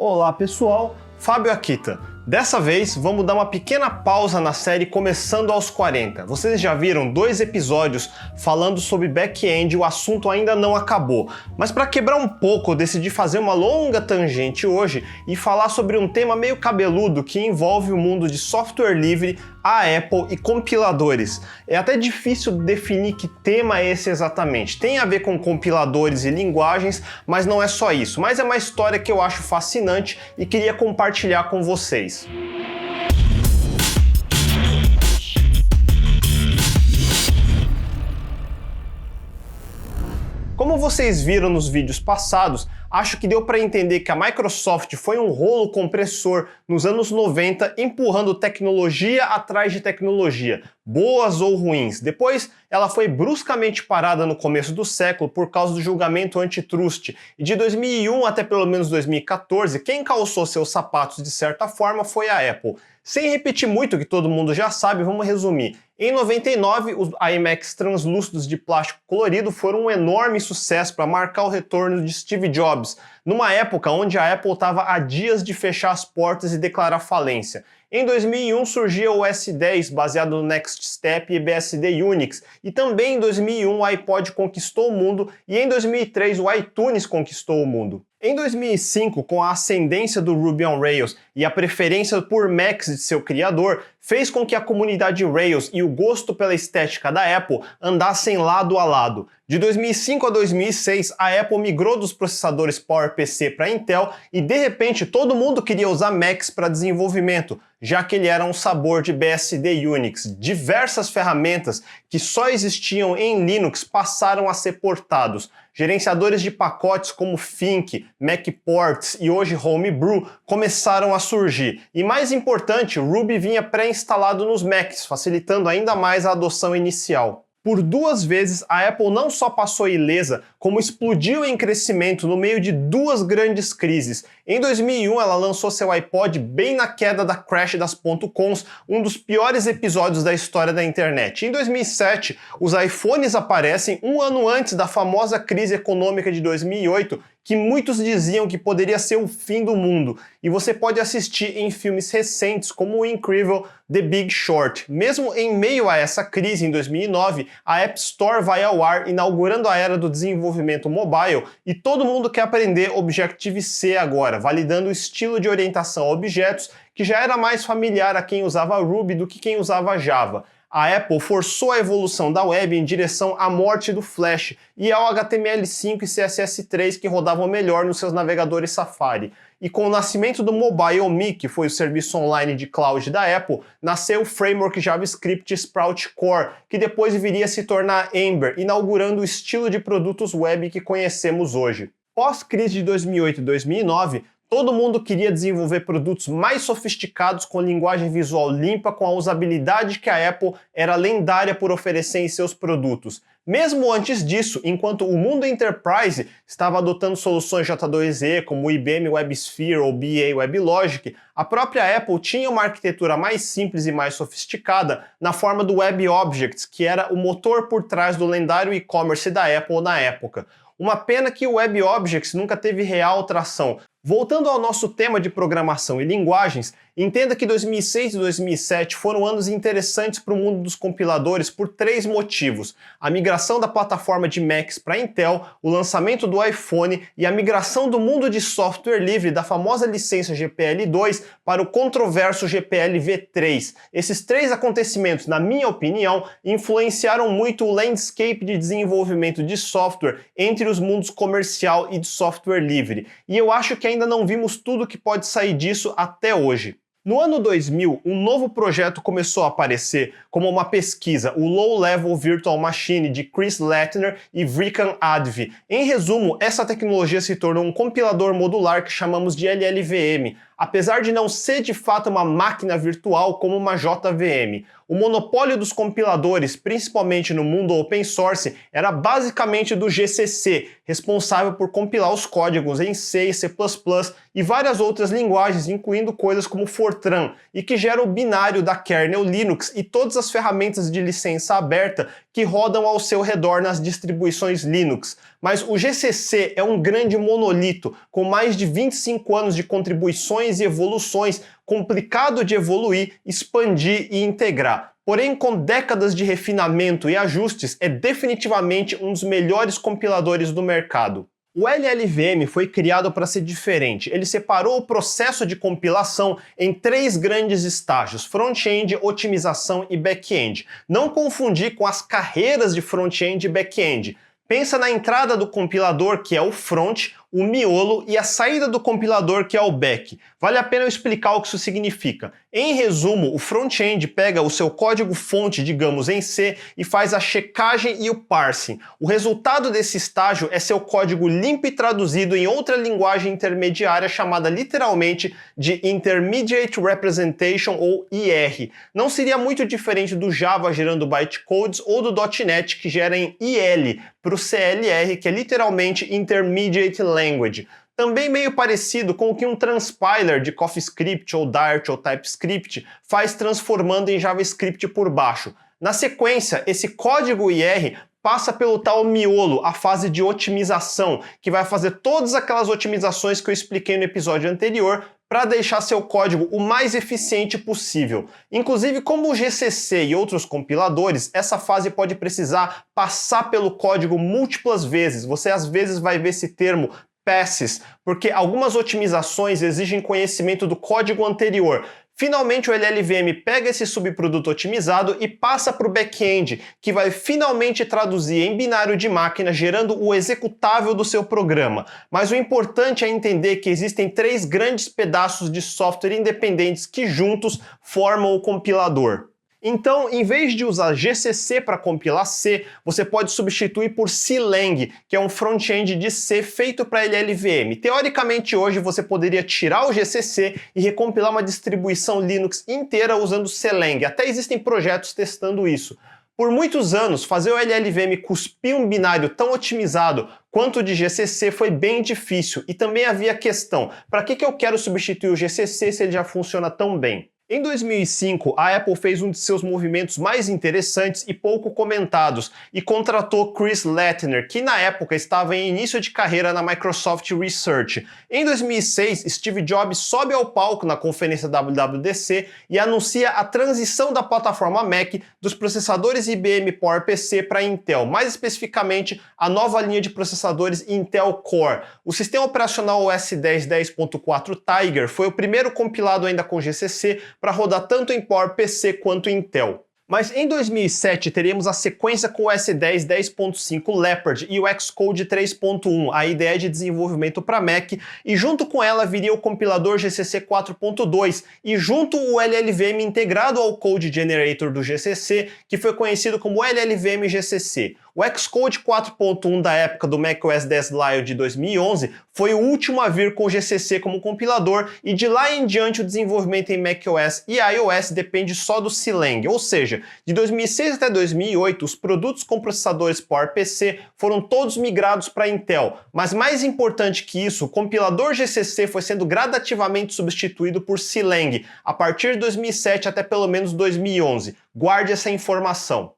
Olá pessoal, Fábio Akita. Dessa vez vamos dar uma pequena pausa na série Começando aos 40. Vocês já viram 2 episódios falando sobre back-end e o assunto ainda não acabou. Mas para quebrar um pouco, eu decidi fazer uma longa tangente hoje e falar sobre um tema meio cabeludo que envolve o mundo de software livre, a Apple e compiladores. É até difícil definir que tema é esse exatamente. Tem a ver com compiladores e linguagens, mas não é só isso. Mas é uma história que eu acho fascinante e queria compartilhar com vocês. Como vocês viram nos vídeos passados, acho que deu para entender que a Microsoft foi um rolo compressor nos anos 90, empurrando tecnologia atrás de tecnologia, boas ou ruins. Depois, ela foi bruscamente parada no começo do século por causa do julgamento antitrust. E de 2001 até pelo menos 2014, quem calçou seus sapatos de certa forma foi a Apple. Sem repetir muito o que todo mundo já sabe, vamos resumir. Em 99, os iMacs translúcidos de plástico colorido foram um enorme sucesso para marcar o retorno de Steve Jobs, numa época onde a Apple estava a dias de fechar as portas e declarar falência. Em 2001 surgia o S10 baseado no Next Step e BSD Unix, e também em 2001 o iPod conquistou o mundo e em 2003 o iTunes conquistou o mundo. Em 2005, com a ascendência do Ruby on Rails e a preferência por Macs de seu criador, fez com que a comunidade Rails e o gosto pela estética da Apple andassem lado a lado. De 2005 a 2006, a Apple migrou dos processadores PowerPC para Intel e de repente todo mundo queria usar Macs para desenvolvimento, já que ele era um sabor de BSD Unix. Diversas ferramentas que só existiam em Linux passaram a ser portados. Gerenciadores de pacotes como Fink, MacPorts e hoje Homebrew começaram a surgir. E mais importante, Ruby vinha pré-instalado nos Macs, facilitando ainda mais a adoção inicial. Por 2 vezes, a Apple não só passou ilesa, como explodiu em crescimento no meio de 2 grandes crises. Em 2001, ela lançou seu iPod bem na queda da crash das .coms, um dos piores episódios da história da internet. Em 2007, os iPhones aparecem um ano antes da famosa crise econômica de 2008, que muitos diziam que poderia ser o fim do mundo, e você pode assistir em filmes recentes como o incrível The Big Short. Mesmo em meio a essa crise, em 2009, a App Store vai ao ar, inaugurando a era do desenvolvimento mobile, e todo mundo quer aprender Objective-C agora, validando o estilo de orientação a objetos que já era mais familiar a quem usava Ruby do que quem usava Java. A Apple forçou a evolução da web em direção à morte do Flash e ao HTML5 e CSS3 que rodavam melhor nos seus navegadores Safari. E com o nascimento do MobileMe, que foi o serviço online de cloud da Apple, nasceu o framework JavaScript Sprout Core, que depois viria a se tornar Ember, inaugurando o estilo de produtos web que conhecemos hoje. Pós-crise de 2008 e 2009, todo mundo queria desenvolver produtos mais sofisticados com linguagem visual limpa, com a usabilidade que a Apple era lendária por oferecer em seus produtos. Mesmo antes disso, enquanto o mundo enterprise estava adotando soluções J2E como o IBM WebSphere ou BA WebLogic, a própria Apple tinha uma arquitetura mais simples e mais sofisticada na forma do WebObjects, que era o motor por trás do lendário e-commerce da Apple na época. Uma pena que o WebObjects nunca teve real tração. Voltando ao nosso tema de programação e linguagens, entenda que 2006 e 2007 foram anos interessantes para o mundo dos compiladores por 3 motivos: a migração da plataforma de Macs para Intel, o lançamento do iPhone e a migração do mundo de software livre da famosa licença GPL2 para o controverso GPL v3. Esses 3 acontecimentos, na minha opinião, influenciaram muito o landscape de desenvolvimento de software entre os mundos comercial e de software livre. E eu acho que ainda não vimos tudo que pode sair disso até hoje. No ano 2000, um novo projeto começou a aparecer, como uma pesquisa, o Low Level Virtual Machine, de Chris Lattner e Vrikhan Advi. Em resumo, essa tecnologia se tornou um compilador modular que chamamos de LLVM, apesar de não ser de fato uma máquina virtual como uma JVM. O monopólio dos compiladores, principalmente no mundo open source, era basicamente do GCC, responsável por compilar os códigos em C, C++ e várias outras linguagens, incluindo coisas como Fortran, e que gera o binário da kernel Linux e todas as ferramentas de licença aberta que rodam ao seu redor nas distribuições Linux. Mas o GCC é um grande monolito, com mais de 25 anos de contribuições e evoluções, complicado de evoluir, expandir e integrar. Porém, com décadas de refinamento e ajustes, é definitivamente um dos melhores compiladores do mercado. O LLVM foi criado para ser diferente. Ele separou o processo de compilação em 3 grandes estágios: front-end, otimização e back-end. Não confundir com as carreiras de front-end e back-end. Pensa na entrada do compilador, que é o front, o miolo, e a saída do compilador, que é o back. Vale a pena eu explicar o que isso significa. Em resumo, o front-end pega o seu código-fonte, digamos, em C, e faz a checagem e o parsing. O resultado desse estágio é seu código limpo e traduzido em outra linguagem intermediária chamada literalmente de Intermediate Representation, ou IR. Não seria muito diferente do Java gerando bytecodes ou do .NET que gera em IL, para o CLR, que é literalmente Intermediate Language. Também meio parecido com o que um transpiler de CoffeeScript ou Dart ou TypeScript faz transformando em JavaScript por baixo. Na sequência, esse código IR passa pelo tal miolo, a fase de otimização, que vai fazer todas aquelas otimizações que eu expliquei no episódio anterior para deixar seu código o mais eficiente possível. Inclusive, como o GCC e outros compiladores, essa fase pode precisar passar pelo código múltiplas vezes. Você às vezes vai ver esse termo passes, porque algumas otimizações exigem conhecimento do código anterior. Finalmente o LLVM pega esse subproduto otimizado e passa para o back-end, que vai finalmente traduzir em binário de máquina, gerando o executável do seu programa. Mas o importante é entender que existem 3 grandes pedaços de software independentes que juntos formam o compilador. Então, em vez de usar GCC para compilar C, você pode substituir por Clang, que é um front-end de C feito para LLVM. Teoricamente, hoje você poderia tirar o GCC e recompilar uma distribuição Linux inteira usando Clang. Até existem projetos testando isso. Por muitos anos, fazer o LLVM cuspir um binário tão otimizado quanto o de GCC foi bem difícil. E também havia a questão: para que eu quero substituir o GCC se ele já funciona tão bem? Em 2005, a Apple fez um de seus movimentos mais interessantes e pouco comentados e contratou Chris Lattner, que na época estava em início de carreira na Microsoft Research. Em 2006, Steve Jobs sobe ao palco na conferência WWDC e anuncia a transição da plataforma Mac dos processadores IBM PowerPC para Intel, mais especificamente a nova linha de processadores Intel Core. O sistema operacional OS X 10.4 Tiger foi o primeiro compilado ainda com GCC para rodar tanto em PowerPC quanto em Intel. Mas em 2007 teríamos a sequência com o OS X 10.5 Leopard e o Xcode 3.1, a ideia de desenvolvimento para Mac, e junto com ela viria o compilador GCC 4.2 e junto o LLVM integrado ao Code Generator do GCC, que foi conhecido como LLVM GCC. O Xcode 4.1 da época do macOS X Live de 2011 foi o último a vir com o GCC como compilador, e de lá em diante o desenvolvimento em macOS e iOS depende só do Clang, ou seja, de 2006 até 2008 os produtos com processadores PowerPC foram todos migrados para Intel, mas mais importante que isso, o compilador GCC foi sendo gradativamente substituído por Clang a partir de 2007 até pelo menos 2011. Guarde essa informação.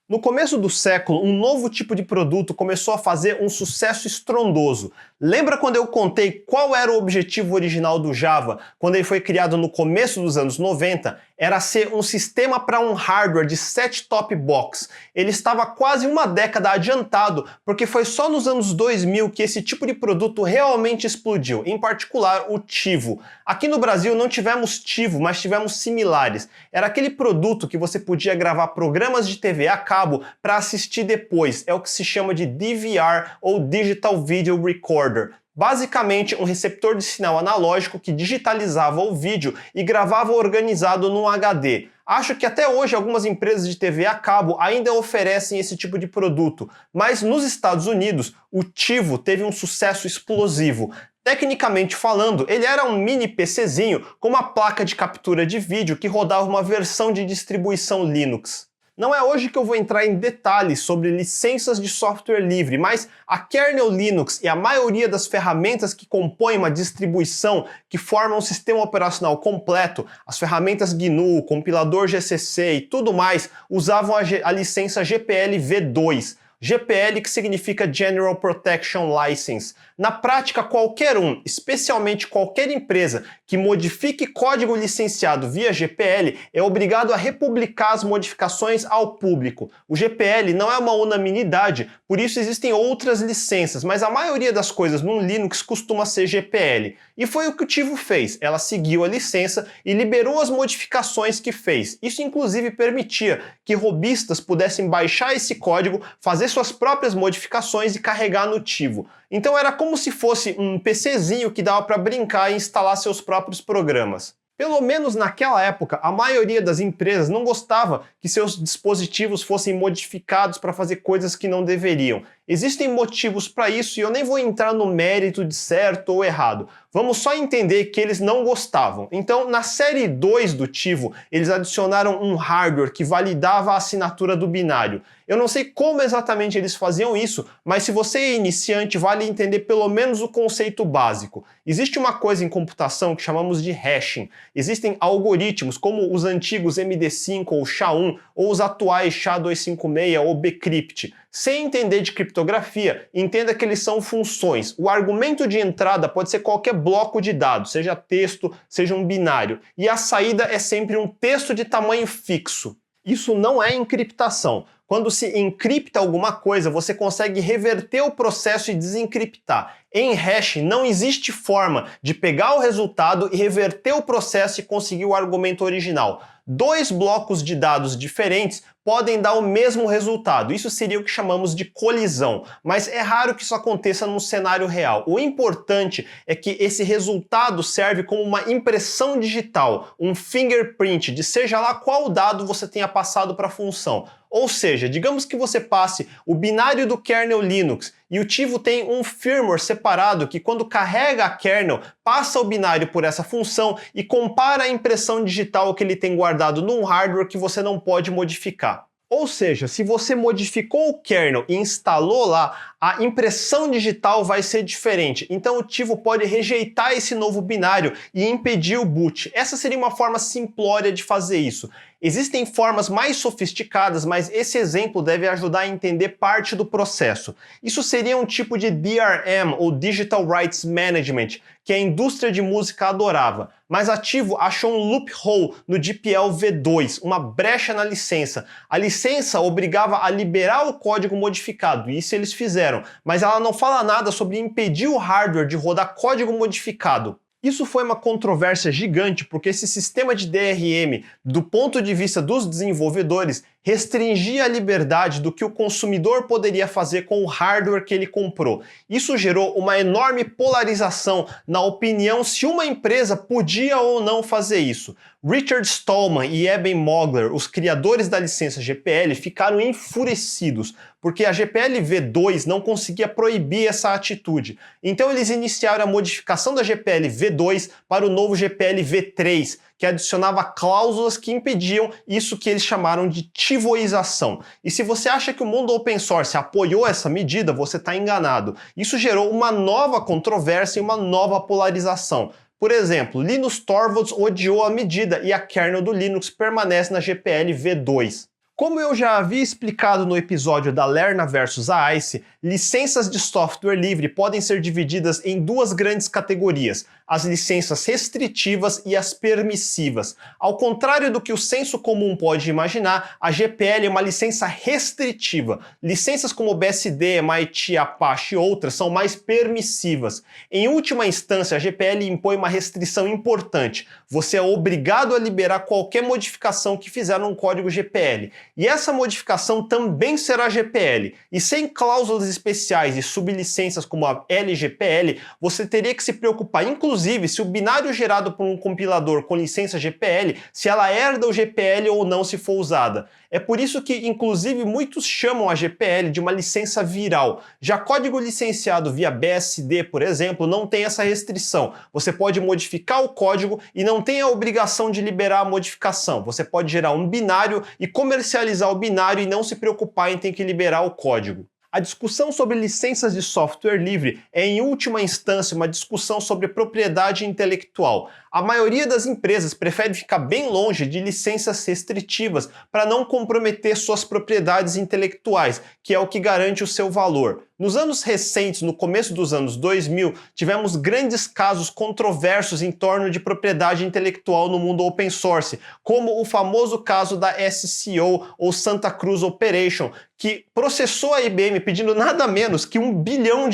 No começo do século, um novo tipo de produto começou a fazer um sucesso estrondoso. Lembra quando eu contei qual era o objetivo original do Java, quando ele foi criado no começo dos anos 90? Era ser um sistema para um hardware de set-top box. Ele estava quase uma década adiantado, porque foi só nos anos 2000 que esse tipo de produto realmente explodiu, em particular o TiVo. Aqui no Brasil não tivemos TiVo, mas tivemos similares. Era aquele produto que você podia gravar programas de TV a cabo para assistir depois. É o que se chama de DVR, ou Digital Video Recorder. Basicamente, um receptor de sinal analógico que digitalizava o vídeo e gravava organizado num HD. Acho que até hoje algumas empresas de TV a cabo ainda oferecem esse tipo de produto, mas nos Estados Unidos o TiVo teve um sucesso explosivo. Tecnicamente falando, ele era um mini PCzinho com uma placa de captura de vídeo que rodava uma versão de distribuição Linux. Não é hoje que eu vou entrar em detalhes sobre licenças de software livre, mas a kernel Linux e a maioria das ferramentas que compõem uma distribuição que formam um sistema operacional completo, as ferramentas GNU, compilador GCC e tudo mais, usavam a licença GPL v2. GPL, que significa General Protection License. Na prática, qualquer um, especialmente qualquer empresa que modifique código licenciado via GPL, é obrigado a republicar as modificações ao público. O GPL não é uma unanimidade, por isso existem outras licenças, mas a maioria das coisas no Linux costuma ser GPL. E foi o que o TiVo fez. Ela seguiu a licença e liberou as modificações que fez. Isso inclusive permitia que robistas pudessem baixar esse código, fazer suas próprias modificações e carregar no TiVo. Então era como se fosse um PCzinho que dava para brincar e instalar seus próprios programas. Pelo menos naquela época, a maioria das empresas não gostava que seus dispositivos fossem modificados para fazer coisas que não deveriam. Existem motivos para isso e eu nem vou entrar no mérito de certo ou errado. Vamos só entender que eles não gostavam. Então, na série 2 do TiVo, eles adicionaram um hardware que validava a assinatura do binário. Eu não sei como exatamente eles faziam isso, mas se você é iniciante, vale entender pelo menos o conceito básico. Existe uma coisa em computação que chamamos de hashing. Existem algoritmos como os antigos MD5 ou SHA-1 ou os atuais SHA-256 ou Bcrypt. Sem entender de criptografia, entenda que eles são funções. O argumento de entrada pode ser qualquer bloco de dados, seja texto, seja um binário. E a saída é sempre um texto de tamanho fixo. Isso não é encriptação. Quando se encripta alguma coisa, você consegue reverter o processo e desencriptar. Em hash, não existe forma de pegar o resultado e reverter o processo e conseguir o argumento original. Dois blocos de dados diferentes podem dar o mesmo resultado. Isso seria o que chamamos de colisão, mas é raro que isso aconteça num cenário real. O importante é que esse resultado serve como uma impressão digital, um fingerprint de seja lá qual dado você tenha passado para a função. Ou seja, digamos que você passe o binário do kernel Linux e o TiVo tem um firmware separado que quando carrega a kernel, passa o binário por essa função e compara a impressão digital que ele tem guardado num hardware que você não pode modificar. Ou seja, se você modificou o kernel e instalou lá, a impressão digital vai ser diferente. Então o TiVo pode rejeitar esse novo binário e impedir o boot. Essa seria uma forma simplória de fazer isso. Existem formas mais sofisticadas, mas esse exemplo deve ajudar a entender parte do processo. Isso seria um tipo de DRM, ou Digital Rights Management, que a indústria de música adorava. Mas a TiVo achou um loophole no GPL v2, uma brecha na licença. A licença obrigava a liberar o código modificado, e isso eles fizeram, mas ela não fala nada sobre impedir o hardware de rodar código modificado. Isso foi uma controvérsia gigante porque esse sistema de DRM, do ponto de vista dos desenvolvedores, restringia a liberdade do que o consumidor poderia fazer com o hardware que ele comprou. Isso gerou uma enorme polarização na opinião se uma empresa podia ou não fazer isso. Richard Stallman e Eben Mogler, os criadores da licença GPL, ficaram enfurecidos, porque a GPL v2 não conseguia proibir essa atitude. Então eles iniciaram a modificação da GPL v2 para o novo GPL v3, que adicionava cláusulas que impediam isso que eles chamaram de tivoização. E se você acha que o mundo open source apoiou essa medida, você está enganado. Isso gerou uma nova controvérsia e uma nova polarização. Por exemplo, Linus Torvalds odiou a medida e a kernel do Linux permanece na GPL v2. Como eu já havia explicado no episódio da Lerna versus a ICE, licenças de software livre podem ser divididas em duas grandes categorias, as licenças restritivas e as permissivas. Ao contrário do que o senso comum pode imaginar, a GPL é uma licença restritiva. Licenças como BSD, MIT, Apache e outras são mais permissivas. Em última instância, a GPL impõe uma restrição importante. Você é obrigado a liberar qualquer modificação que fizer num código GPL. E essa modificação também será GPL. E sem cláusulas especiais e sublicenças como a LGPL, você teria que se preocupar, inclusive, se o binário gerado por um compilador com licença GPL, se ela herda o GPL ou não se for usada. É por isso que, inclusive, muitos chamam a GPL de uma licença viral. Já código licenciado via BSD, por exemplo, não tem essa restrição. Você pode modificar o código e não tem a obrigação de liberar a modificação. Você pode gerar um binário e comercializar o binário e não se preocupar em ter que liberar o código. A discussão sobre licenças de software livre é, em última instância, uma discussão sobre propriedade intelectual. A maioria das empresas prefere ficar bem longe de licenças restritivas para não comprometer suas propriedades intelectuais, que é o que garante o seu valor. Nos anos recentes, no começo dos anos 2000, tivemos grandes casos controversos em torno de propriedade intelectual no mundo open source, como o famoso caso da SCO, ou Santa Cruz Operation, que processou a IBM pedindo nada menos que $1 bilhão,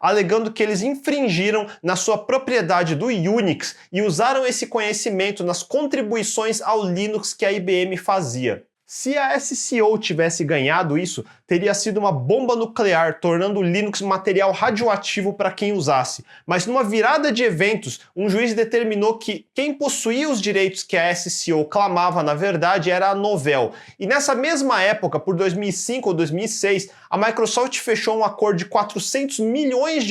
alegando que eles infringiram na sua propriedade do Unix e usaram esse conhecimento nas contribuições ao Linux que a IBM fazia. Se a SCO tivesse ganhado isso, teria sido uma bomba nuclear, tornando o Linux material radioativo para quem usasse. Mas numa virada de eventos, um juiz determinou que quem possuía os direitos que a SCO clamava, na verdade, era a Novell. E nessa mesma época, por 2005 ou 2006, a Microsoft fechou um acordo de $400 milhões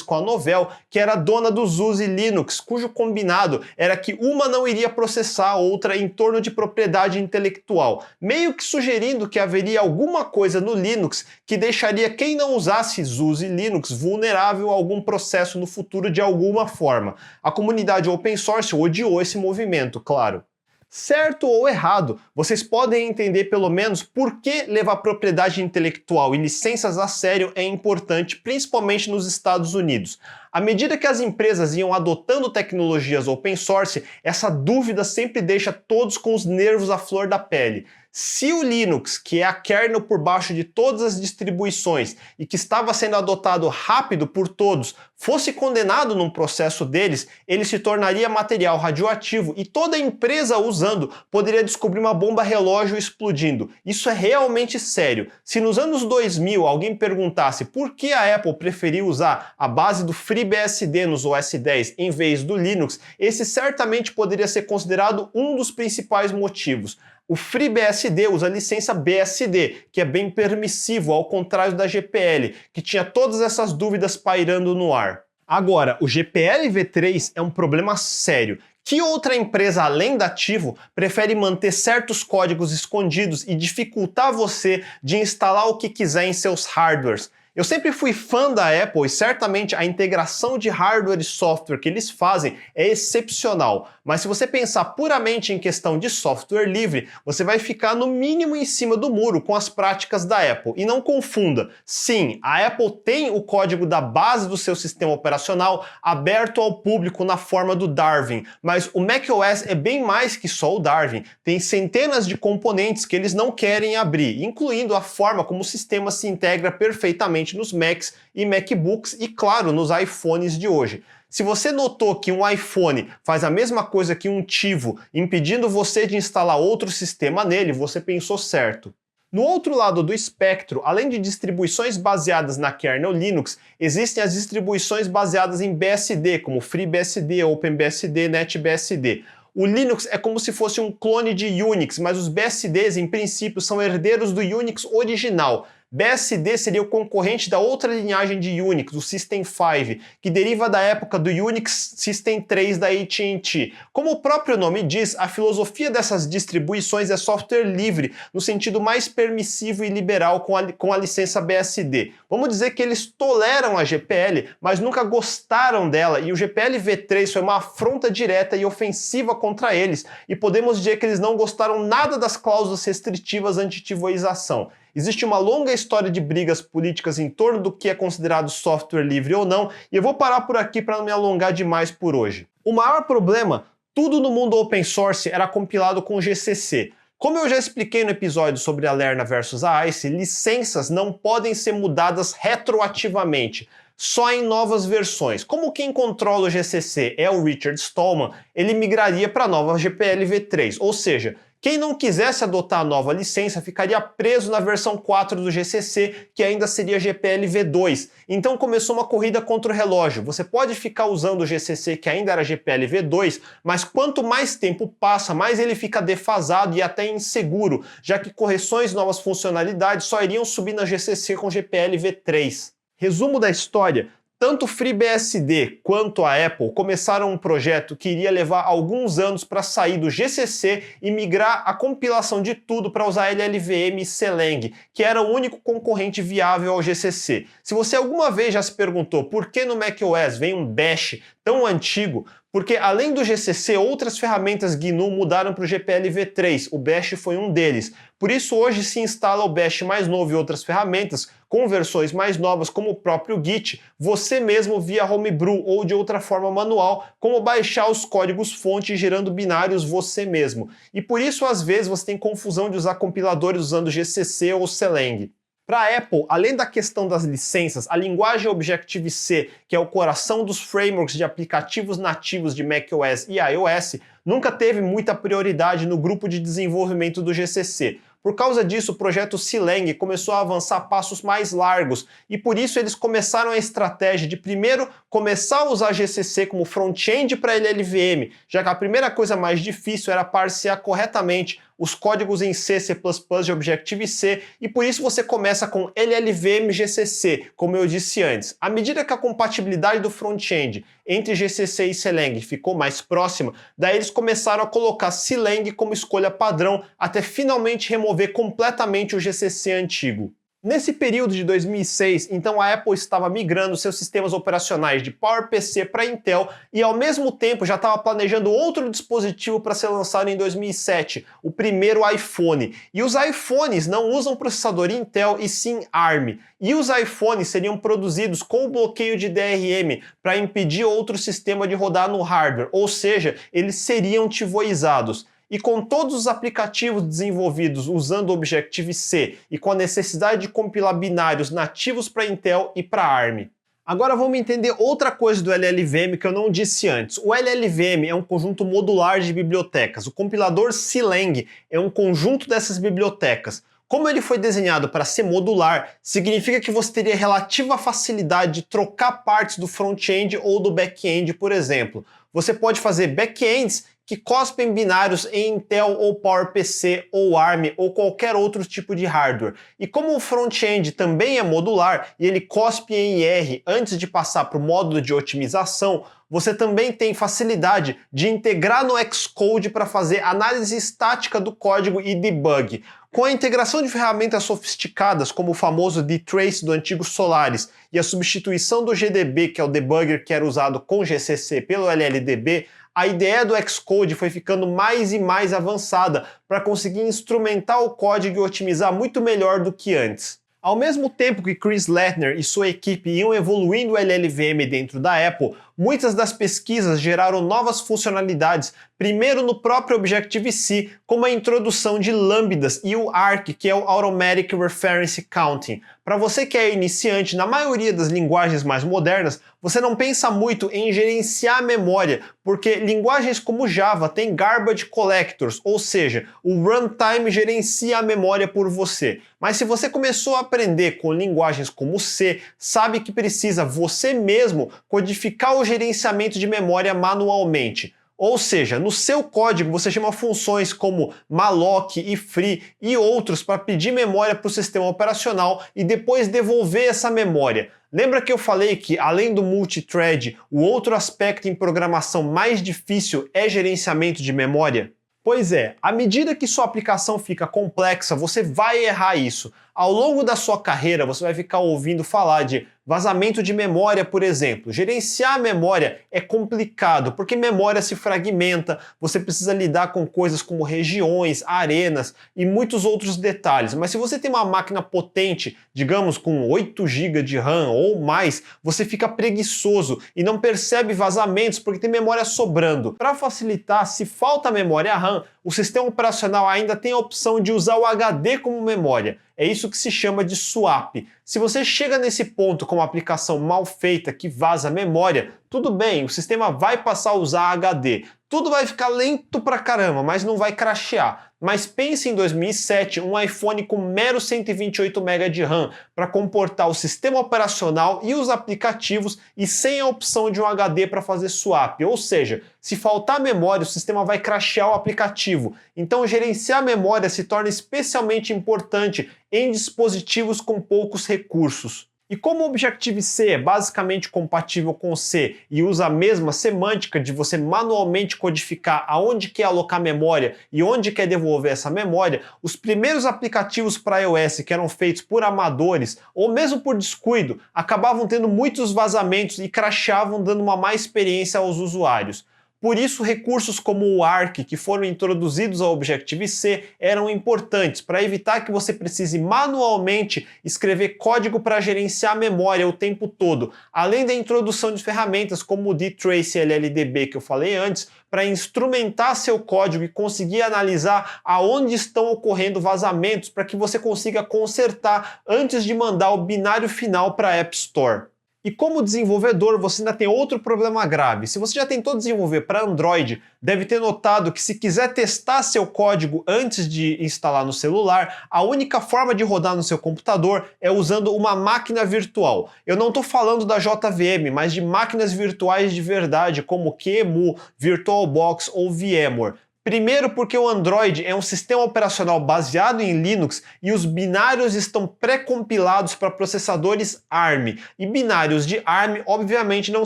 com a Novell, que era dona do SUSE Linux, cujo combinado era que uma não iria processar a outra em torno de propriedade intelectual, meio que sugerindo que haveria alguma coisa no Linux que deixaria quem não usasse SUSE Linux vulnerável a algum processo no futuro de alguma forma. A comunidade open source odiou esse movimento, claro. Certo ou errado, vocês podem entender pelo menos por que levar propriedade intelectual e licenças a sério é importante, principalmente nos Estados Unidos. À medida que as empresas iam adotando tecnologias open source, essa dúvida sempre deixa todos com os nervos à flor da pele. Se o Linux, que é a kernel por baixo de todas as distribuições e que estava sendo adotado rápido por todos, fosse condenado num processo deles, ele se tornaria material radioativo e toda empresa usando poderia descobrir uma bomba relógio explodindo. Isso é realmente sério. Se nos anos 2000 alguém perguntasse por que a Apple preferiu usar a base do FreeBSD nos OS X em vez do Linux, esse certamente poderia ser considerado um dos principais motivos. O FreeBSD usa a licença BSD, que é bem permissivo, ao contrário da GPL, que tinha todas essas dúvidas pairando no ar. Agora, o GPL v3 é um problema sério. Que outra empresa, além da Ativo, prefere manter certos códigos escondidos e dificultar você de instalar o que quiser em seus hardwares? Eu sempre fui fã da Apple e certamente a integração de hardware e software que eles fazem é excepcional. Mas se você pensar puramente em questão de software livre, você vai ficar no mínimo em cima do muro com as práticas da Apple. E não confunda, sim, a Apple tem o código da base do seu sistema operacional aberto ao público na forma do Darwin, mas o macOS é bem mais que só o Darwin. Tem centenas de componentes que eles não querem abrir, incluindo a forma como o sistema se integra perfeitamente nos Macs e MacBooks e, claro, nos iPhones de hoje. Se você notou que um iPhone faz a mesma coisa que um Tivo, impedindo você de instalar outro sistema nele, você pensou certo. No outro lado do espectro, além de distribuições baseadas na kernel Linux, existem as distribuições baseadas em BSD, como FreeBSD, OpenBSD, NetBSD. O Linux é como se fosse um clone de Unix, mas os BSDs, em princípio, são herdeiros do Unix original. BSD seria o concorrente da outra linhagem de Unix, o System 5, que deriva da época do Unix System 3 da AT&T. Como o próprio nome diz, a filosofia dessas distribuições é software livre, no sentido mais permissivo e liberal com a licença BSD. Vamos dizer que eles toleram a GPL, mas nunca gostaram dela, e o GPL v3 foi uma afronta direta e ofensiva contra eles, e podemos dizer que eles não gostaram nada das cláusulas restritivas anti-tivoização. Existe uma longa história de brigas políticas em torno do que é considerado software livre ou não, e eu vou parar por aqui para não me alongar demais por hoje. O maior problema, tudo no mundo open source era compilado com GCC. Como eu já expliquei no episódio sobre a Lerna versus a ICE, licenças não podem ser mudadas retroativamente, só em novas versões. Como quem controla o GCC é o Richard Stallman, ele migraria para a nova GPL v3, ou seja, Quem não quisesse adotar a nova licença ficaria preso na versão 4 do GCC, que ainda seria GPL v2. Então começou uma corrida contra o relógio. Você pode ficar usando o GCC, que ainda era GPL v2, mas quanto mais tempo passa, mais ele fica defasado e até inseguro, já que correções e novas funcionalidades só iriam subir na GCC com GPL v3. Resumo da história. Tanto o FreeBSD quanto a Apple começaram um projeto que iria levar alguns anos para sair do GCC e migrar a compilação de tudo para usar LLVM e CLang, que era o único concorrente viável ao GCC. Se você alguma vez já se perguntou por que no macOS vem um Bash tão antigo, porque além do GCC, outras ferramentas GNU mudaram para o GPL v3, o Bash foi um deles. Por isso hoje se instala o Bash mais novo e outras ferramentas com versões mais novas como o próprio Git, você mesmo via Homebrew ou de outra forma manual, como baixar os códigos-fonte gerando binários você mesmo. E por isso às vezes você tem confusão de usar compiladores usando GCC ou CLang. Para a Apple, além da questão das licenças, a linguagem Objective-C, que é o coração dos frameworks de aplicativos nativos de macOS e iOS, nunca teve muita prioridade no grupo de desenvolvimento do GCC. Por causa disso, o projeto CLang começou a avançar passos mais largos e por isso eles começaram a estratégia de primeiro começar a usar GCC como front-end para LLVM, já que a primeira coisa mais difícil era parsear corretamente os códigos em C, C++ de Objective-C e por isso você começa com LLVM GCC, como eu disse antes. À medida que a compatibilidade do front-end entre GCC e CLang ficou mais próxima, daí eles começaram a colocar CLang como escolha padrão até finalmente remover completamente o GCC antigo. Nesse período de 2006, então a Apple estava migrando seus sistemas operacionais de PowerPC para Intel e ao mesmo tempo já estava planejando outro dispositivo para ser lançado em 2007, o primeiro iPhone. E os iPhones não usam processador Intel e sim ARM. E os iPhones seriam produzidos com o bloqueio de DRM para impedir outro sistema de rodar no hardware, ou seja, eles seriam tivoizados. E com todos os aplicativos desenvolvidos usando o Objective-C e com a necessidade de compilar binários nativos para Intel e para ARM. Agora vamos entender outra coisa do LLVM que eu não disse antes. O LLVM é um conjunto modular de bibliotecas. O compilador CLang é um conjunto dessas bibliotecas. Como ele foi desenhado para ser modular, significa que você teria relativa facilidade de trocar partes do front-end ou do back-end, por exemplo. Você pode fazer back-ends que cospem binários em Intel ou PowerPC ou ARM ou qualquer outro tipo de hardware. E como o front-end também é modular e ele cospe em IR antes de passar para o módulo de otimização, você também tem facilidade de integrar no Xcode para fazer análise estática do código e debug. Com a integração de ferramentas sofisticadas como o famoso dtrace do antigo Solaris e a substituição do GDB, que é o debugger que era usado com GCC, pelo LLDB, a ideia do Xcode foi ficando mais e mais avançada para conseguir instrumentar o código e otimizar muito melhor do que antes. Ao mesmo tempo que Chris Lattner e sua equipe iam evoluindo o LLVM dentro da Apple, muitas das pesquisas geraram novas funcionalidades, primeiro no próprio Objective-C, como a introdução de lambdas e o ARC, que é o Automatic Reference Counting. Para você que é iniciante, na maioria das linguagens mais modernas, você não pensa muito em gerenciar a memória, porque linguagens como Java têm garbage collectors, ou seja, o runtime gerencia a memória por você. Mas se você começou a aprender com linguagens como C, sabe que precisa você mesmo codificar o gerenciamento de memória manualmente. Ou seja, no seu código você chama funções como malloc e free e outros para pedir memória para o sistema operacional e depois devolver essa memória. Lembra que eu falei que, além do multithread, o outro aspecto em programação mais difícil é gerenciamento de memória? Pois é, à medida que sua aplicação fica complexa, você vai errar isso. Ao longo da sua carreira, você vai ficar ouvindo falar de vazamento de memória, por exemplo. Gerenciar a memória é complicado, porque memória se fragmenta, você precisa lidar com coisas como regiões, arenas e muitos outros detalhes. Mas se você tem uma máquina potente, digamos com 8 GB de RAM ou mais, você fica preguiçoso e não percebe vazamentos porque tem memória sobrando. Para facilitar, se falta memória RAM, o sistema operacional ainda tem a opção de usar o HD como memória. É isso que se chama de swap. Se você chega nesse ponto com uma aplicação mal feita que vaza memória, tudo bem, o sistema vai passar a usar HD. Tudo vai ficar lento pra caramba, mas não vai crashear. Mas pense em 2007, um iPhone com mero 128 MB de RAM para comportar o sistema operacional e os aplicativos e sem a opção de um HD para fazer swap. Ou seja, se faltar memória, o sistema vai crashear o aplicativo. Então gerenciar a memória se torna especialmente importante em dispositivos com poucos recursos. E como o Objective-C é basicamente compatível com C e usa a mesma semântica de você manualmente codificar aonde quer alocar memória e onde quer devolver essa memória, os primeiros aplicativos para iOS que eram feitos por amadores ou mesmo por descuido acabavam tendo muitos vazamentos e crashavam, dando uma má experiência aos usuários. Por isso, recursos como o Arc, que foram introduzidos ao Objective-C, eram importantes para evitar que você precise manualmente escrever código para gerenciar a memória o tempo todo, além da introdução de ferramentas como o dtrace LLDB que eu falei antes, para instrumentar seu código e conseguir analisar aonde estão ocorrendo vazamentos para que você consiga consertar antes de mandar o binário final para a App Store. E como desenvolvedor, você ainda tem outro problema grave. Se você já tentou desenvolver para Android, deve ter notado que se quiser testar seu código antes de instalar no celular, a única forma de rodar no seu computador é usando uma máquina virtual. Eu não estou falando da JVM, mas de máquinas virtuais de verdade, como QEMU, VirtualBox ou VMware. Primeiro porque o Android é um sistema operacional baseado em Linux e os binários estão pré-compilados para processadores ARM. E binários de ARM obviamente não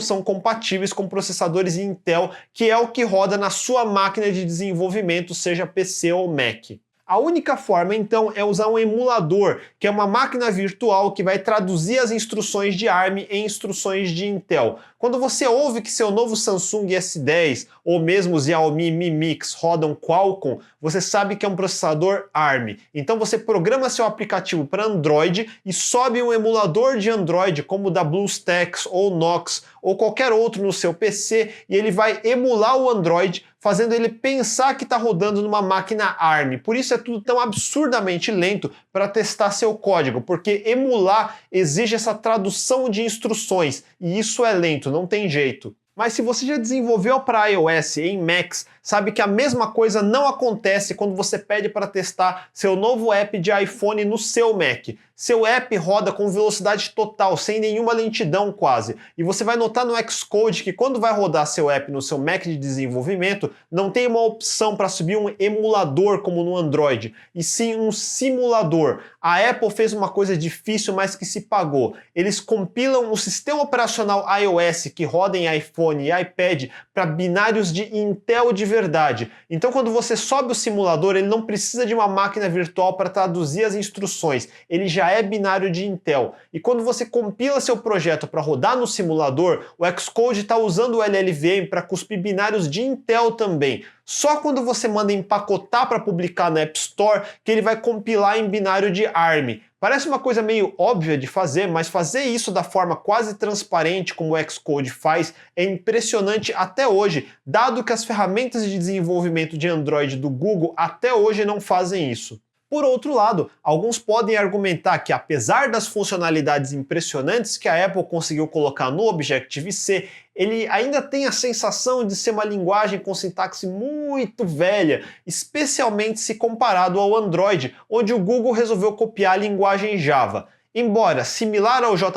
são compatíveis com processadores Intel, que é o que roda na sua máquina de desenvolvimento, seja PC ou Mac. A única forma, então, é usar um emulador, que é uma máquina virtual que vai traduzir as instruções de ARM em instruções de Intel. Quando você ouve que seu novo Samsung S10 ou mesmo o Xiaomi Mi Mix rodam Qualcomm, você sabe que é um processador ARM. Então você programa seu aplicativo para Android e sobe um emulador de Android como o da BlueStacks ou Knox ou qualquer outro no seu PC e ele vai emular o Android, fazendo ele pensar que está rodando numa máquina ARM. Por isso é tudo tão absurdamente lento para testar seu código, porque emular exige essa tradução de instruções, e isso é lento, não tem jeito. Mas se você já desenvolveu para iOS em Macs, sabe que a mesma coisa não acontece quando você pede para testar seu novo app de iPhone no seu Mac. Seu app roda com velocidade total, sem nenhuma lentidão quase. E você vai notar no Xcode que quando vai rodar seu app no seu Mac de desenvolvimento, não tem uma opção para subir um emulador como no Android, e sim um simulador. A Apple fez uma coisa difícil, mas que se pagou. Eles compilam o sistema operacional iOS que roda em iPhone e iPad para binários de Intel de verdade. Então quando você sobe o simulador, ele não precisa de uma máquina virtual para traduzir as instruções. Ele já é binário de Intel. E quando você compila seu projeto para rodar no simulador, o Xcode está usando o LLVM para cuspir binários de Intel também. Só quando você manda empacotar para publicar na App Store que ele vai compilar em binário de ARM. Parece uma coisa meio óbvia de fazer, mas fazer isso da forma quase transparente como o Xcode faz é impressionante até hoje, dado que as ferramentas de desenvolvimento de Android do Google até hoje não fazem isso. Por outro lado, alguns podem argumentar que apesar das funcionalidades impressionantes que a Apple conseguiu colocar no Objective-C, ele ainda tem a sensação de ser uma linguagem com sintaxe muito velha, especialmente se comparado ao Android, onde o Google resolveu copiar a linguagem Java. Embora similar ao J++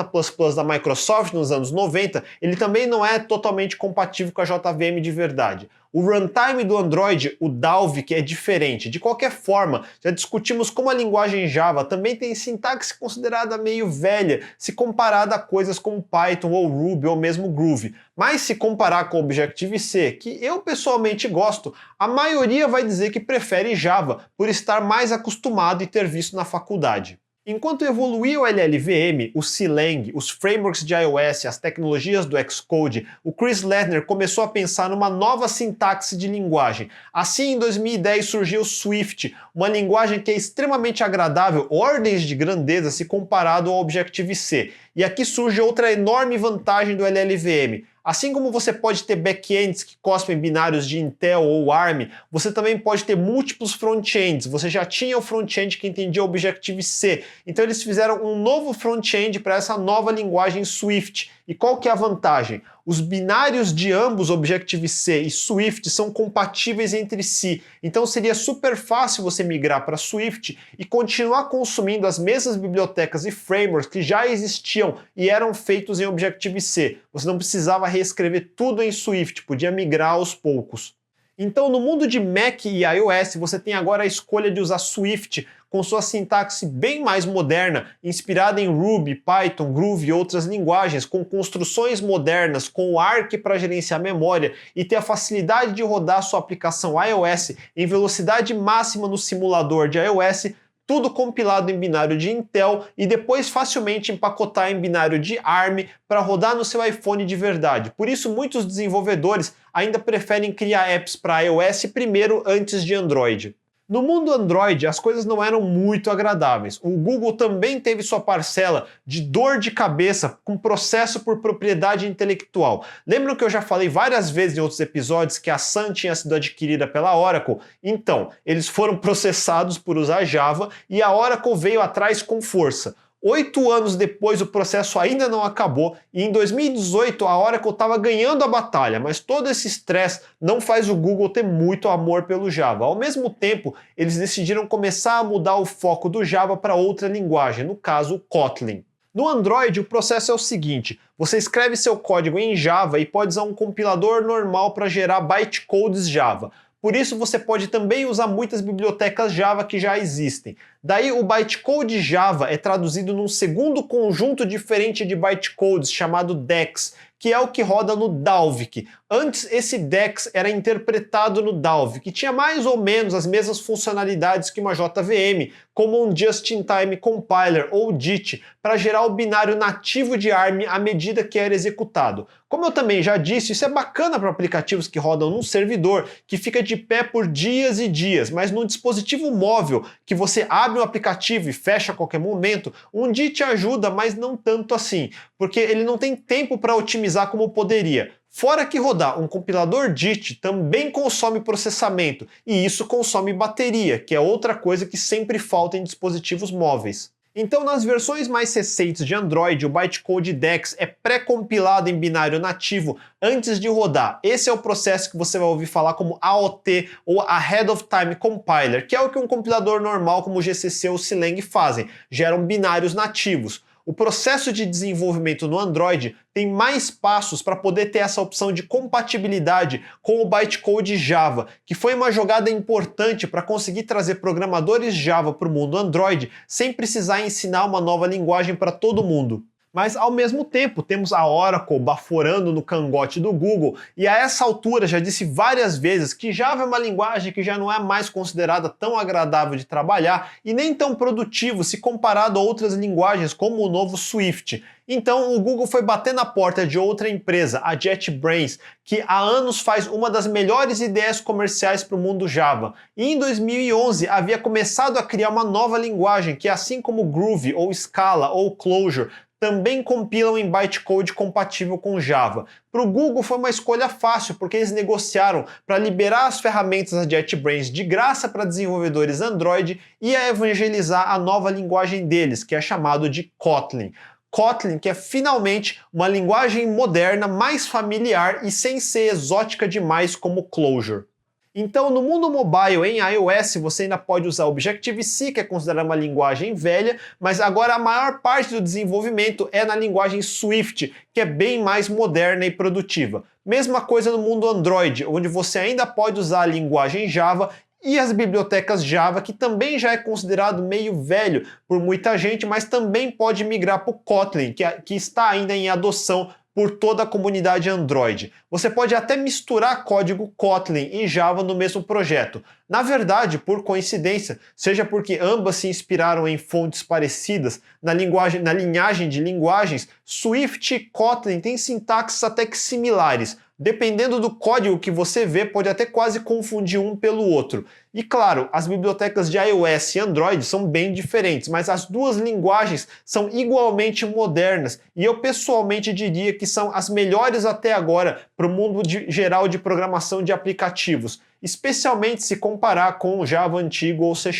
da Microsoft nos anos 90, ele também não é totalmente compatível com a JVM de verdade. O runtime do Android, o Dalvik, é diferente. De qualquer forma, já discutimos como a linguagem Java também tem sintaxe considerada meio velha, se comparada a coisas como Python ou Ruby ou mesmo Groovy. Mas se comparar com o Objective-C, que eu pessoalmente gosto, a maioria vai dizer que prefere Java, por estar mais acostumado e ter visto na faculdade. Enquanto evoluía o LLVM, o Clang, os frameworks de iOS, as tecnologias do Xcode, o Chris Lerner começou a pensar numa nova sintaxe de linguagem. Assim, em 2010 surgiu o Swift, uma linguagem que é extremamente agradável, ordens de grandeza se comparado ao Objective-C. E aqui surge outra enorme vantagem do LLVM. Assim como você pode ter backends que cospem binários de Intel ou ARM, você também pode ter múltiplos frontends. Você já tinha o front-end que entendia Objective-C, então eles fizeram um novo front-end para essa nova linguagem Swift E qual que é a vantagem? Os binários de ambos Objective-C e Swift são compatíveis entre si, então seria super fácil você migrar para Swift e continuar consumindo as mesmas bibliotecas e frameworks que já existiam e eram feitos em Objective-C. Você não precisava reescrever tudo em Swift, podia migrar aos poucos. Então, no mundo de Mac e iOS, você tem agora a escolha de usar Swift com sua sintaxe bem mais moderna, inspirada em Ruby, Python, Groove e outras linguagens, com construções modernas, com o Arc para gerenciar memória e ter a facilidade de rodar sua aplicação iOS em velocidade máxima no simulador de iOS, tudo compilado em binário de Intel e depois facilmente empacotar em binário de ARM para rodar no seu iPhone de verdade. Por isso, muitos desenvolvedores ainda preferem criar apps para iOS primeiro antes de Android. No mundo Android, as coisas não eram muito agradáveis. O Google também teve sua parcela de dor de cabeça com processo por propriedade intelectual. Lembram que eu já falei várias vezes em outros episódios que a Sun tinha sido adquirida pela Oracle? Então, eles foram processados por usar Java e a Oracle veio atrás com força. 8 anos depois, o processo ainda não acabou e em 2018 a Oracle estava ganhando a batalha, mas todo esse estresse não faz o Google ter muito amor pelo Java. Ao mesmo tempo, eles decidiram começar a mudar o foco do Java para outra linguagem, no caso, o Kotlin. No Android, o processo é o seguinte: você escreve seu código em Java e pode usar um compilador normal para gerar bytecodes Java. Por isso, você pode também usar muitas bibliotecas Java que já existem. Daí, o bytecode Java é traduzido num segundo conjunto diferente de bytecodes chamado DEX, que é o que roda no Dalvik. Antes, esse DEX era interpretado no Dalvik, que tinha mais ou menos as mesmas funcionalidades que uma JVM, como um Just-in-Time Compiler ou JIT, para gerar o binário nativo de ARM à medida que era executado. Como eu também já disse, isso é bacana para aplicativos que rodam num servidor, que fica de pé por dias e dias, mas num dispositivo móvel, que você abre um aplicativo e fecha a qualquer momento, um JIT ajuda, mas não tanto assim, porque ele não tem tempo para otimizar como poderia. Fora que rodar um compilador JIT também consome processamento, e isso consome bateria, que é outra coisa que sempre falta em dispositivos móveis. Então, nas versões mais recentes de Android, o bytecode DEX é pré-compilado em binário nativo antes de rodar. Esse é o processo que você vai ouvir falar como AOT, ou Ahead of Time Compiler, que é o que um compilador normal como o GCC ou o Silang fazem, geram binários nativos. O processo de desenvolvimento no Android tem mais passos para poder ter essa opção de compatibilidade com o bytecode Java, que foi uma jogada importante para conseguir trazer programadores Java para o mundo Android sem precisar ensinar uma nova linguagem para todo mundo. Mas, ao mesmo tempo, temos a Oracle baforando no cangote do Google e a essa altura já disse várias vezes que Java é uma linguagem que já não é mais considerada tão agradável de trabalhar e nem tão produtivo se comparado a outras linguagens como o novo Swift. Então, o Google foi bater na porta de outra empresa, a JetBrains, que há anos faz uma das melhores ideias comerciais para o mundo Java. E em 2011 havia começado a criar uma nova linguagem que, assim como Groove, ou Scala, ou Clojure, também compilam em bytecode compatível com Java. Para o Google foi uma escolha fácil, porque eles negociaram para liberar as ferramentas da JetBrains de graça para desenvolvedores Android e a evangelizar a nova linguagem deles, que é chamado de Kotlin. Kotlin, que é finalmente uma linguagem moderna, mais familiar e sem ser exótica demais como Clojure. Então, no mundo mobile, em iOS, você ainda pode usar Objective-C, que é considerada uma linguagem velha, mas agora a maior parte do desenvolvimento é na linguagem Swift, que é bem mais moderna e produtiva. Mesma coisa no mundo Android, onde você ainda pode usar a linguagem Java e as bibliotecas Java, que também já é considerado meio velho por muita gente, mas também pode migrar para o Kotlin, que está ainda em adoção por toda a comunidade Android. Você pode até misturar código Kotlin e Java no mesmo projeto. Na verdade, por coincidência, seja porque ambas se inspiraram em fontes parecidas na linhagem de linguagens, Swift e Kotlin têm sintaxes até que similares. Dependendo do código que você vê, pode até quase confundir um pelo outro. E claro, as bibliotecas de iOS e Android são bem diferentes, mas as duas linguagens são igualmente modernas e eu pessoalmente diria que são as melhores até agora para o mundo geral de programação de aplicativos, especialmente se comparar com o Java antigo ou C#.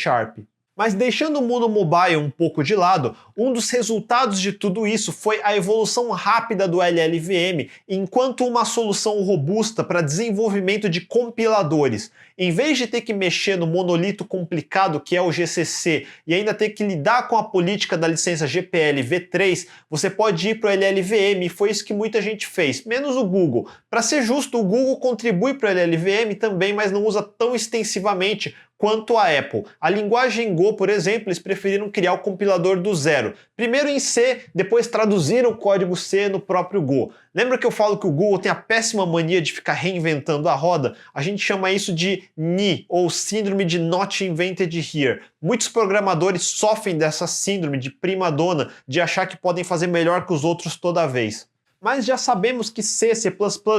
Mas deixando o mundo mobile um pouco de lado, um dos resultados de tudo isso foi a evolução rápida do LLVM enquanto uma solução robusta para desenvolvimento de compiladores. Em vez de ter que mexer no monolito complicado que é o GCC e ainda ter que lidar com a política da licença GPL v3, você pode ir para o LLVM e foi isso que muita gente fez, menos o Google. Para ser justo, o Google contribui para o LLVM também, mas não usa tão extensivamente quanto a Apple. A linguagem Go, por exemplo, eles preferiram criar o compilador do zero. Primeiro em C, depois traduziram o código C no próprio Go. Lembra que eu falo que o Google tem a péssima mania de ficar reinventando a roda? A gente chama isso de NI, ou Síndrome de Not Invented Here. Muitos programadores sofrem dessa síndrome de prima dona, de achar que podem fazer melhor que os outros toda vez. Mas já sabemos que C, C++,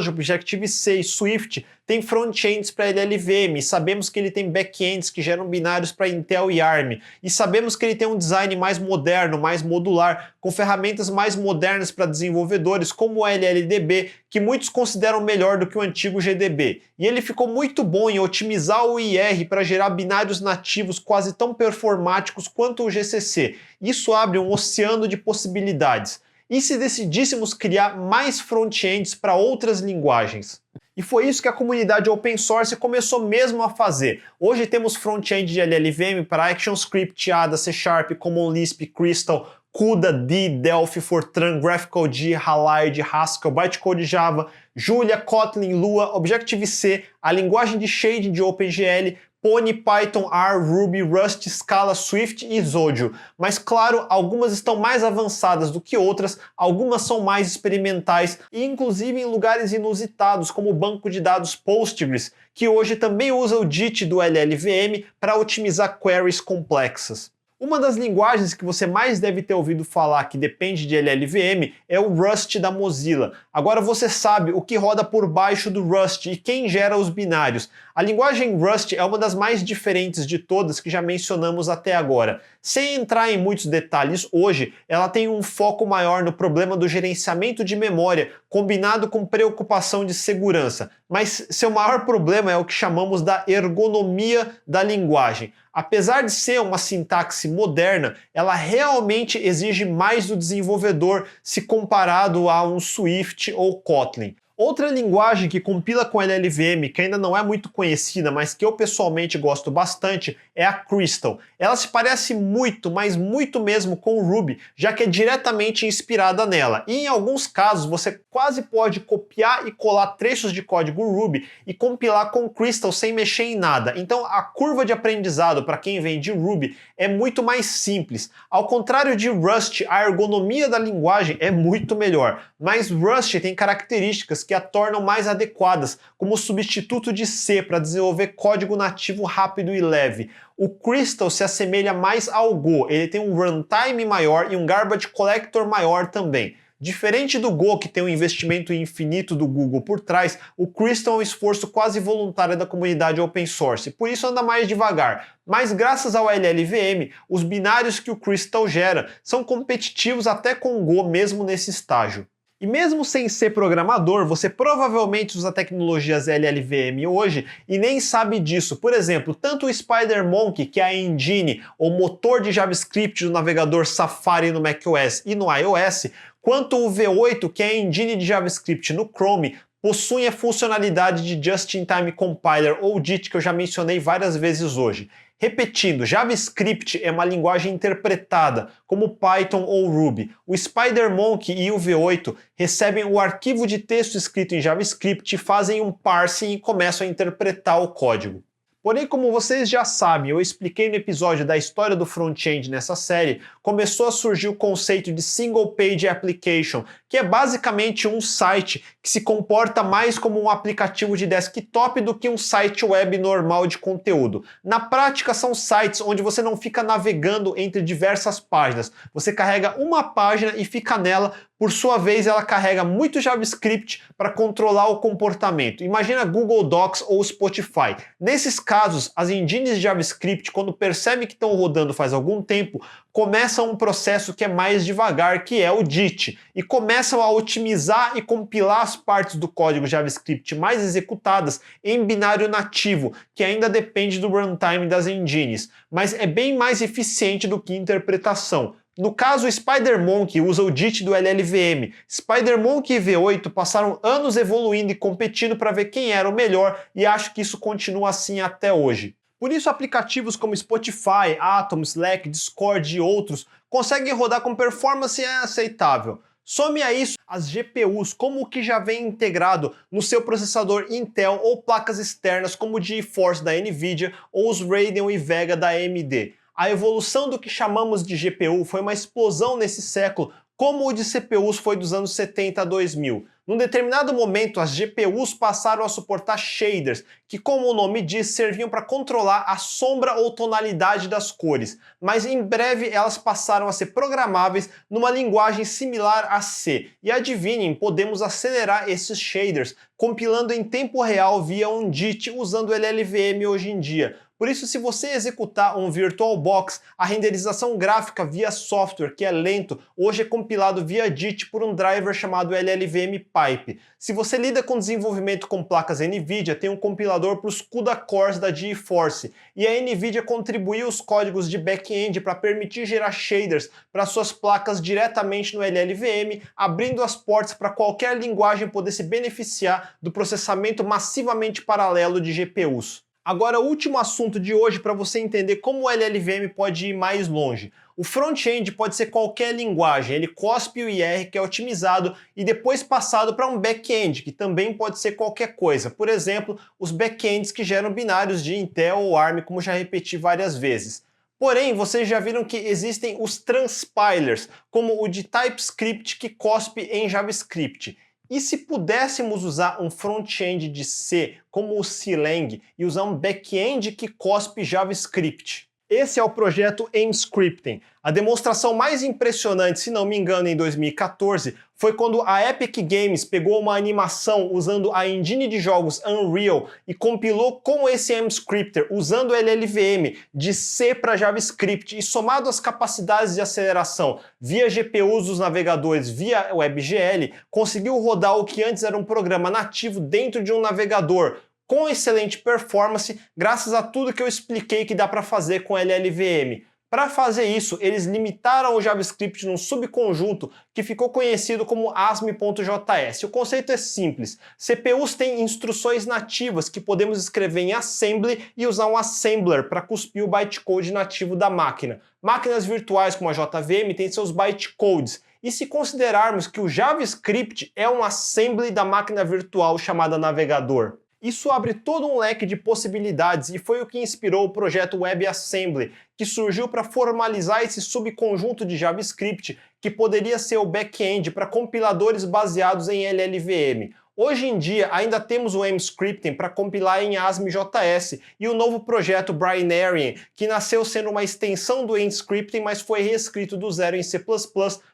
Objective-C e Swift tem front-ends para LLVM, sabemos que ele tem back-ends que geram binários para Intel e ARM, e sabemos que ele tem um design mais moderno, mais modular, com ferramentas mais modernas para desenvolvedores, como o LLDB, que muitos consideram melhor do que o antigo GDB. E ele ficou muito bom em otimizar o IR para gerar binários nativos quase tão performáticos quanto o GCC. Isso abre um oceano de possibilidades. E se decidíssemos criar mais front-ends para outras linguagens? E foi isso que a comunidade open source começou mesmo a fazer. Hoje temos front-end de LLVM para ActionScript, Ada, C#, Common Lisp, Crystal, CUDA, D, Delphi, Fortran, GraphQL, Halide, Haskell, Bytecode Java, Julia, Kotlin, Lua, Objective-C, a linguagem de shading de OpenGL, Pony, Python, R, Ruby, Rust, Scala, Swift e Zodio. Mas claro, algumas estão mais avançadas do que outras, algumas são mais experimentais e inclusive em lugares inusitados, como o banco de dados Postgres, que hoje também usa o JIT do LLVM para otimizar queries complexas. Uma das linguagens que você mais deve ter ouvido falar que depende de LLVM é o Rust da Mozilla. Agora você sabe o que roda por baixo do Rust e quem gera os binários. A linguagem Rust é uma das mais diferentes de todas que já mencionamos até agora. Sem entrar em muitos detalhes hoje, ela tem um foco maior no problema do gerenciamento de memória, combinado com preocupação de segurança. Mas seu maior problema é o que chamamos da ergonomia da linguagem. Apesar de ser uma sintaxe moderna, ela realmente exige mais do desenvolvedor se comparado a um Swift ou Kotlin. Outra linguagem que compila com LLVM, que ainda não é muito conhecida, mas que eu pessoalmente gosto bastante, é a Crystal. Ela se parece muito, mas muito mesmo com o Ruby, já que é diretamente inspirada nela. E em alguns casos você quase pode copiar e colar trechos de código Ruby e compilar com Crystal sem mexer em nada. Então a curva de aprendizado para quem vem de Ruby é muito mais simples. Ao contrário de Rust, a ergonomia da linguagem é muito melhor, mas Rust tem características que a tornam mais adequadas, como o substituto de C para desenvolver código nativo rápido e leve. O Crystal se assemelha mais ao Go, ele tem um runtime maior e um garbage collector maior também. Diferente do Go, que tem um investimento infinito do Google por trás, o Crystal é um esforço quase voluntário da comunidade open source, por isso anda mais devagar. Mas graças ao LLVM, os binários que o Crystal gera são competitivos até com o Go mesmo nesse estágio. E mesmo sem ser programador, você provavelmente usa tecnologias LLVM hoje e nem sabe disso. Por exemplo, tanto o SpiderMonkey, que é a engine ou motor de JavaScript do navegador Safari no macOS e no iOS, quanto o V8, que é a engine de JavaScript no Chrome, possuem a funcionalidade de Just-in-Time Compiler ou JIT que eu já mencionei várias vezes hoje. Repetindo, JavaScript é uma linguagem interpretada, como Python ou Ruby. O SpiderMonkey e o V8 recebem o arquivo de texto escrito em JavaScript, fazem um parsing e começam a interpretar o código. Porém, como vocês já sabem, eu expliquei no episódio da história do front-end nessa série, começou a surgir o conceito de Single Page Application, que é basicamente um site que se comporta mais como um aplicativo de desktop do que um site web normal de conteúdo. Na prática, são sites onde você não fica navegando entre diversas páginas. Você carrega uma página e fica nela. Por sua vez, ela carrega muito JavaScript para controlar o comportamento. Imagina Google Docs ou Spotify. Nesses casos, as engines de JavaScript, quando percebem que estão rodando faz algum tempo, começam um processo que é mais devagar, que é o JIT, e começam começam a otimizar e compilar as partes do código JavaScript mais executadas em binário nativo, que ainda depende do runtime das engines, mas é bem mais eficiente do que interpretação. No caso, o SpiderMonkey usa o JIT do LLVM. SpiderMonkey e V8 passaram anos evoluindo e competindo para ver quem era o melhor, e acho que isso continua assim até hoje. Por isso, aplicativos como Spotify, Atom, Slack, Discord e outros conseguem rodar com performance aceitável. Some a isso as GPUs, como o que já vem integrado no seu processador Intel ou placas externas como o GeForce da Nvidia ou os Radeon e Vega da AMD. A evolução do que chamamos de GPU foi uma explosão nesse século, como o de CPUs foi dos anos 70 a 2000. Num determinado momento, as GPUs passaram a suportar shaders, que, como o nome diz, serviam para controlar a sombra ou tonalidade das cores, mas em breve elas passaram a ser programáveis numa linguagem similar a C. E adivinhem, podemos acelerar esses shaders, compilando em tempo real via um JIT usando o LLVM hoje em dia. Por isso, se você executar um VirtualBox, a renderização gráfica via software, que é lento, hoje é compilado via JIT por um driver chamado LLVM Pipe. Se você lida com desenvolvimento com placas NVIDIA, tem um compilador para os CUDA cores da GeForce. E a NVIDIA contribuiu os códigos de back-end para permitir gerar shaders para suas placas diretamente no LLVM, abrindo as portas para qualquer linguagem poder se beneficiar do processamento massivamente paralelo de GPUs. Agora, o último assunto de hoje para você entender como o LLVM pode ir mais longe. O front-end pode ser qualquer linguagem, ele cospe o IR que é otimizado e depois passado para um back-end, que também pode ser qualquer coisa. Por exemplo, os back-ends que geram binários de Intel ou ARM, como já repeti várias vezes. Porém, vocês já viram que existem os transpilers, como o de TypeScript que cospe em JavaScript. E se pudéssemos usar um front-end de C, como o Clang, e usar um back-end que cospe JavaScript? Esse é o projeto Emscripten. A demonstração mais impressionante, se não me engano, em 2014, foi quando a Epic Games pegou uma animação usando a engine de jogos Unreal e compilou com esse Emscripten, usando o LLVM, de C para JavaScript, e somado às capacidades de aceleração via GPUs dos navegadores via WebGL, conseguiu rodar o que antes era um programa nativo dentro de um navegador, com excelente performance, graças a tudo que eu expliquei que dá para fazer com LLVM. Para fazer isso, eles limitaram o JavaScript num subconjunto que ficou conhecido como asm.js. O conceito é simples. CPUs têm instruções nativas que podemos escrever em assembly e usar um assembler para cuspir o bytecode nativo da máquina. Máquinas virtuais como a JVM têm seus bytecodes. E se considerarmos que o JavaScript é um assembly da máquina virtual chamada navegador? Isso abre todo um leque de possibilidades e foi o que inspirou o projeto WebAssembly, que surgiu para formalizar esse subconjunto de JavaScript que poderia ser o back-end para compiladores baseados em LLVM. Hoje em dia, ainda temos o Emscripten para compilar em ASM.js e o novo projeto Brinarian, que nasceu sendo uma extensão do Emscripten, mas foi reescrito do zero em C++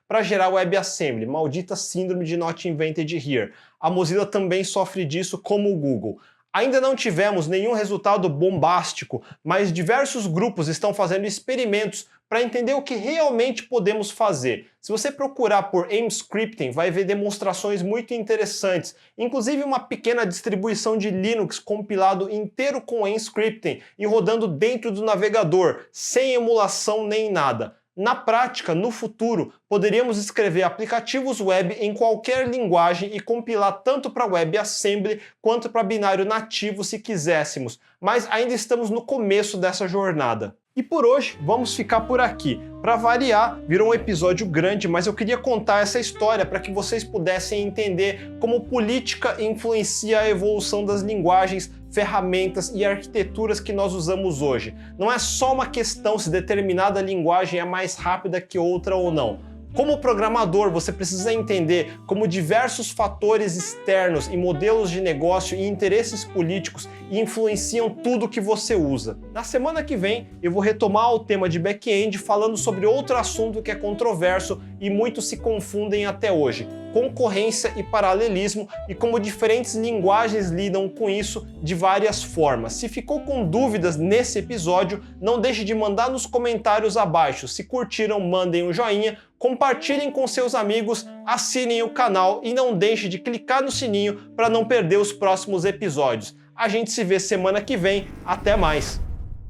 para gerar WebAssembly. Maldita síndrome de Not Invented Here. A Mozilla também sofre disso, como o Google. Ainda não tivemos nenhum resultado bombástico, mas diversos grupos estão fazendo experimentos para entender o que realmente podemos fazer. Se você procurar por Emscripten, vai ver demonstrações muito interessantes, inclusive uma pequena distribuição de Linux compilado inteiro com Emscripten e rodando dentro do navegador, sem emulação nem nada. Na prática, no futuro, poderíamos escrever aplicativos web em qualquer linguagem e compilar tanto para WebAssembly quanto para binário nativo se quiséssemos, mas ainda estamos no começo dessa jornada. E por hoje, vamos ficar por aqui. Para variar, virou um episódio grande, mas eu queria contar essa história para que vocês pudessem entender como política influencia a evolução das linguagens, ferramentas e arquiteturas que nós usamos hoje. Não é só uma questão se determinada linguagem é mais rápida que outra ou não. Como programador, você precisa entender como diversos fatores externos e modelos de negócio e interesses políticos influenciam tudo que você usa. Na semana que vem, eu vou retomar o tema de back-end falando sobre outro assunto que é controverso e muitos se confundem até hoje: concorrência e paralelismo, e como diferentes linguagens lidam com isso de várias formas. Se ficou com dúvidas nesse episódio, não deixe de mandar nos comentários abaixo. Se curtiram, mandem um joinha, compartilhem com seus amigos, assinem o canal e não deixe de clicar no sininho para não perder os próximos episódios. A gente se vê semana que vem. Até mais!